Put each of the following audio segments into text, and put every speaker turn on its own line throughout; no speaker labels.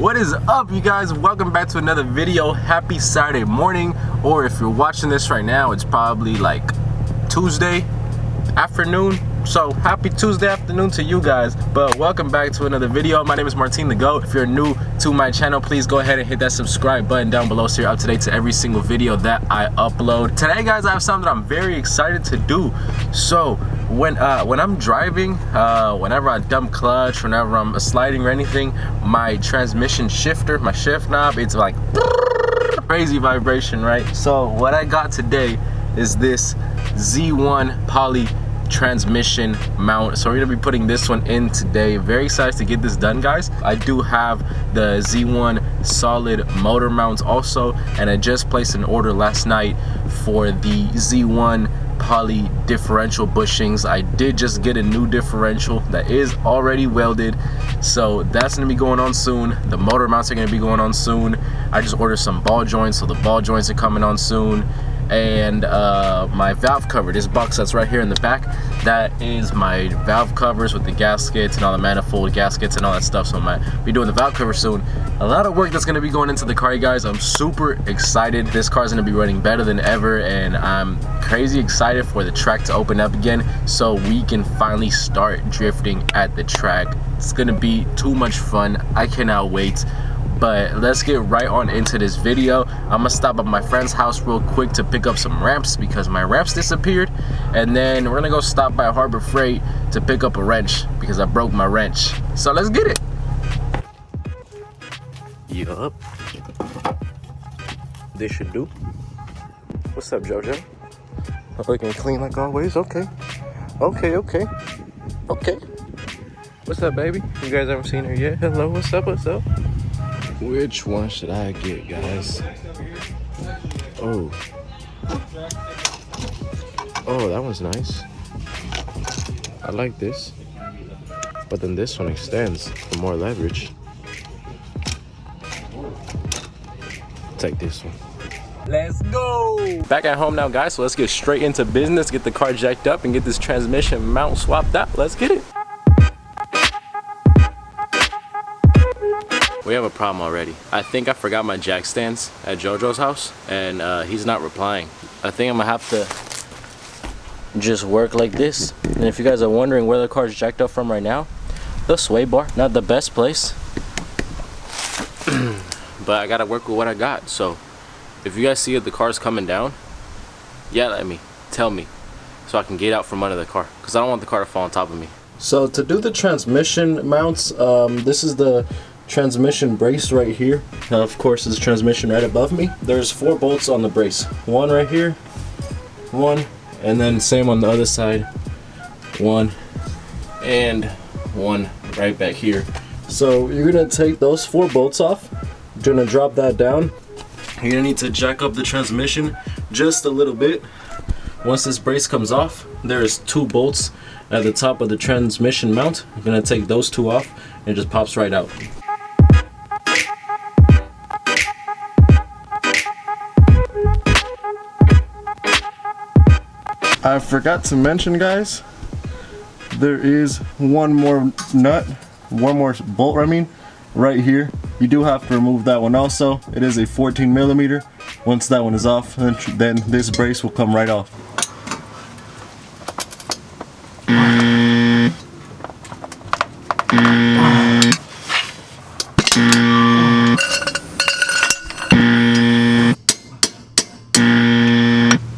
What is up, you guys? Welcome back to another video. Happy Saturday morning, or if you're watching this right now, it's probably like Tuesday afternoon. So happy Tuesday afternoon to you guys. But welcome back to another video. My name is Martin the Goat. If you're new to my channel, please go ahead and hit that subscribe button down below so you're up to date to every single video that I upload. Today, guys, I have something that I'm very excited to do. So when I'm driving, whenever I dump clutch, whenever I'm sliding or anything, my transmission shifter, my shift knob, it's like crazy vibration, right? So what I got today is this Z1 Poly transmission mount. So we're gonna be putting this one in today. Very excited to get this done, guys. I do have the Z1 solid motor mounts also, and I just placed an order last night for the Z1 Poly differential bushings. I did just get a new differential that is already welded, so that's gonna be going on soon. The motor mounts are gonna be going on soon. I just ordered some ball joints, so the ball joints are coming on soon. And my valve cover, this box that's right here in the back, that is my valve covers with the gaskets and all the manifold gaskets and all that stuff. So I might be doing the valve cover soon. A lot of work that's gonna be going into the car, you guys. I'm super excited. This car's gonna be running better than ever, and I'm crazy excited for the track to open up again so we can finally start drifting at the track. It's gonna be too much fun. I cannot wait. But let's get right on into this video. I'm gonna stop at my friend's house real quick to pick up some ramps because my ramps disappeared, and then we're gonna go stop by Harbor Freight to pick up a wrench because I broke my wrench. So let's get it. Yup. This should do. What's up, JoJo? Looking clean like always. Okay. Okay. What's up, baby? You guys haven't seen her yet? Hello, what's up, what's up? Which one should I get, guys? Oh, that one's nice. I like this, but then this one extends for more leverage. Take this one. Let's go. Back at home now, guys, so let's get straight into business. Get the car jacked up and get this transmission mount swapped out. Let's get it. We have a problem already. I think I forgot my jack stands at JoJo's house, and he's not replying. I think I'm gonna have to just work like this. And if you guys are wondering where the car's jacked up from right now, the sway bar, not the best place, but I gotta work with what I got. So if you guys see that the car's coming down, yell at me, tell me, so I can get out from under the car, because I don't want the car to fall on top of me. So to do the transmission mounts, this is the transmission brace right here. Of course, this transmission right above me. There's 4 bolts on the brace. One right here, one, and then same on the other side, one, and one right back here. So you're gonna take those 4 bolts off. You're gonna drop that down. You're gonna need to jack up the transmission just a little bit. Once this brace comes off, there's 2 bolts at the top of the transmission mount. You're gonna take those 2 off, and it just pops right out. I forgot to mention, guys, there is one more nut, one more bolt, right here. You do have to remove that one also. It is a 14 millimeter. Once that one is off, then this brace will come right off.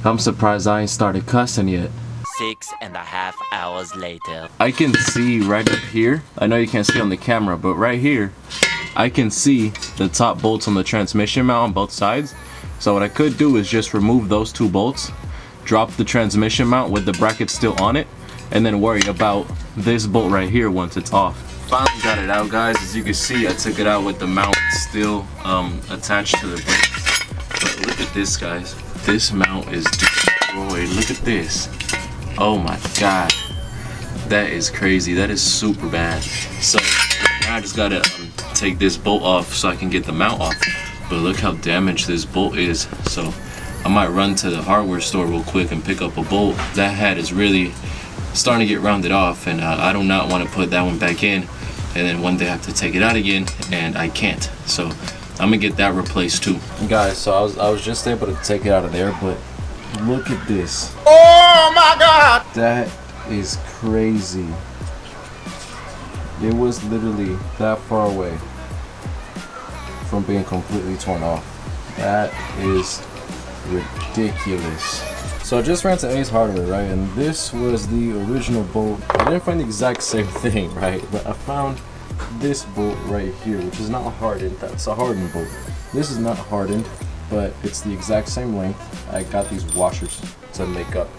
I'm surprised I ain't started cussing yet.
6.5 hours later.
I can see right up here. I know you can't see on the camera, but right here, I can see the top bolts on the transmission mount on both sides. So what I could do is just remove those 2 bolts, drop the transmission mount with the bracket still on it, and then worry about this bolt right here once it's off. Finally got it out, guys. As you can see, I took it out with the mount still attached to the brakes. But look at this, guys. This mount is destroyed. Look at this. Oh my god, that is crazy. That is super bad. So now I just gotta take this bolt off so I can get the mount off. But look how damaged this bolt is. So I might run to the hardware store real quick and pick up a bolt. That head is really starting to get rounded off, and I do not want to put that one back in and then one day I have to take it out again, and I can't. So I'm gonna get that replaced too. Guys, so I was just able to take it out of there, but look at this.
Oh my God!
That is crazy. It was literally that far away from being completely torn off. That is ridiculous. So I just ran to Ace Hardware, right? And this was the original bolt. I didn't find the exact same thing, right? But I found this bolt right here, which is not hardened. That's a hardened bolt. This is not hardened, but it's the exact same length. I got these washers to make up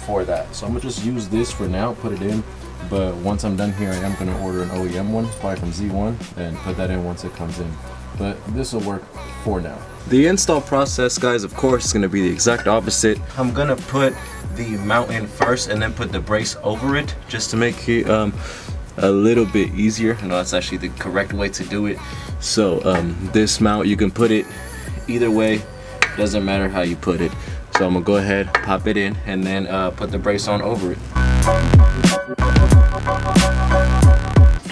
for that. So I'm gonna just use this for now, put it in. But once I'm done here, I am gonna order an OEM one, probably from Z1, and put that in once it comes in. But this will work for now. The install process, guys, of course, is gonna be the exact opposite. I'm gonna put the mount in first and then put the brace over it, just to make it a little bit easier. I know that's actually the correct way to do it. So this mount, you can put it either way, doesn't matter how you put it. So I'm gonna go ahead, pop it in, and then put the brace on over it.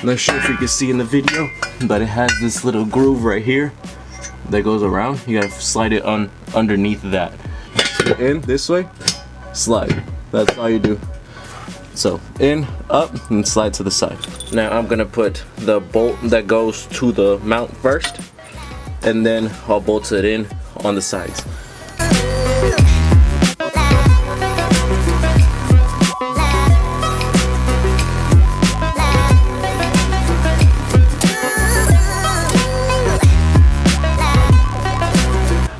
Not sure if you can see in the video, but it has this little groove right here that goes around. You gotta slide it on underneath that. In this way, slide. That's all you do. So in, up, and slide to the side. Now I'm gonna put the bolt that goes to the mount first, and then I'll bolt it in on the sides.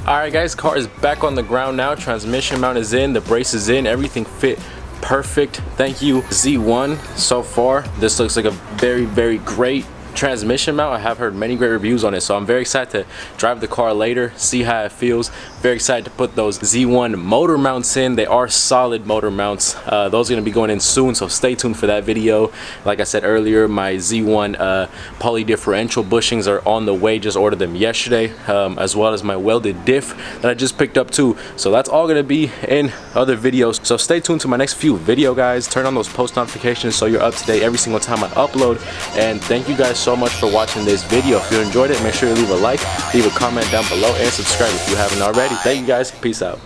Alright guys, car is back on the ground now. Transmission mount is in, the brace is in, everything fit perfect. Thank you Z1. So far this looks like a very great transmission mount. I have heard many great reviews on it, so I'm very excited to drive the car later, see how it feels. Very excited to put those Z1 motor mounts in. They are solid motor mounts. Those are going to be going in soon, so stay tuned for that video. Like I said earlier, my Z1 poly differential bushings are on the way. Just ordered them yesterday, as well as my welded diff that I just picked up too. So that's all going to be in other videos, so stay tuned to my next few video, guys. Turn on those post notifications so you're up to date every single time I upload. And thank you guys so much for watching this video. If you enjoyed it, make sure to leave a like, leave a comment down below, and subscribe if you haven't already. Thank you guys. Peace out.